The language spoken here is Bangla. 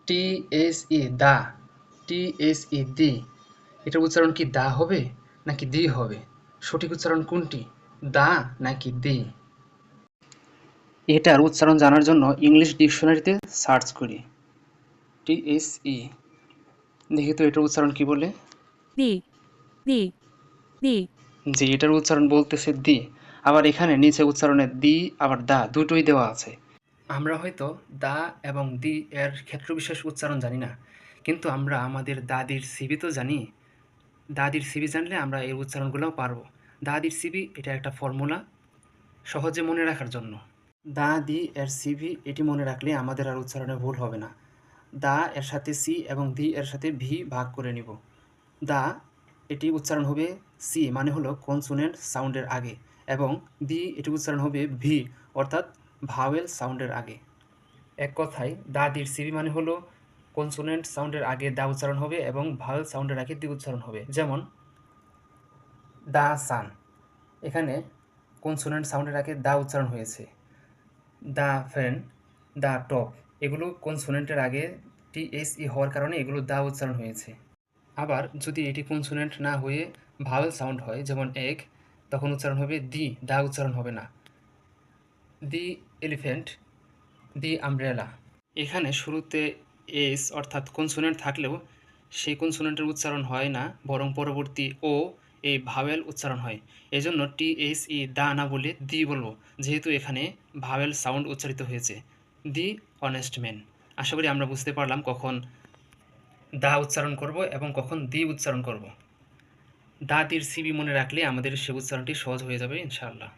TSE দা, TSE দি, এটার উচ্চারণ কি দা হবে নাকি দি হবে? সঠিক উচ্চারণ কোনটি, দা নাকি দি? এটার উচ্চারণ জানার জন্য ইংলিশ ডিকশনারিতে সার্চ করি। TSE, দেখি তো এটার উচ্চারণ কি বলে। দি দি দি জি, এটার উচ্চারণ বলতেছে দি। আবার এখানে নিচে উচ্চারণে দি আবার দা দুটোই দেওয়া আছে। আমরা হয়তো দা এবং দি এর ক্ষেত্রবিশেষ উচ্চারণ জানি না, কিন্তু আমরা আমাদের দাদির সিবি তো জানি। দাদির সিবি জানলে আমরা এই উচ্চারণগুলোও পারবো। দাদির সিবি এটা একটা ফর্মুলা, সহজে মনে রাখার জন্য। দা দি এর সিবি এটি মনে রাখলে আমাদের আর উচ্চারণে ভুল হবে না। দা এর সাথে সি এবং দি এর সাথে ভি ভাগ করে নিব। দা এটি উচ্চারণ হবে সি মানে হলো কনসোনেন্ট সাউন্ডের আগে, এবং দি এটি উচ্চারণ হবে ভি অর্থাৎ ভাওয়েল সাউন্ডের আগে। এক কথায় দাদির সিবি মানে হলো কনসোনেন্ট সাউন্ডের আগে দা উচ্চারণ হবে এবং ভাওয়েল সাউন্ডের আগে দি উচ্চারণ হবে। যেমন দা সান, এখানে কনসোনেন্ট সাউন্ডের আগে দা উচ্চারণ হয়েছে। দা ফ্রেন, দা টপ, এগুলো কনসোনেন্টের আগে TSE হওয়ার কারণে এগুলো দা উচ্চারণ হয়েছে। আবার যদি এটি কনসোনেন্ট না হয়ে ভাওয়েল সাউন্ড হয়, যেমন এগ, তখন উচ্চারণ হবে দি, দা উচ্চারণ হবে না। দি এলিফ্যান্ট, দি আমব্রেলা, এখানে শুরুতে এস অর্থাৎ কনসোনেন্ট থাকলেও সেই কনসোনেন্টের উচ্চারণ হয় না, বরং পরবর্তী ও এই ভাওয়েল উচ্চারণ হয়। এজন্য TSE দা না বলে দি বলবো, যেহেতু এখানে ভাওয়েল সাউন্ড উচ্চারিত হয়েছে। দি অনেস্ট ম্যান। আশা করি আমরা বুঝতে পারলাম কখন দা উচ্চারণ করব এবং কখন দি উচ্চারণ করব। দাদির সিবি মনে রাখলে আমাদের সে উচ্চারণটি সহজ হয়ে যাবে ইনশাআল্লাহ।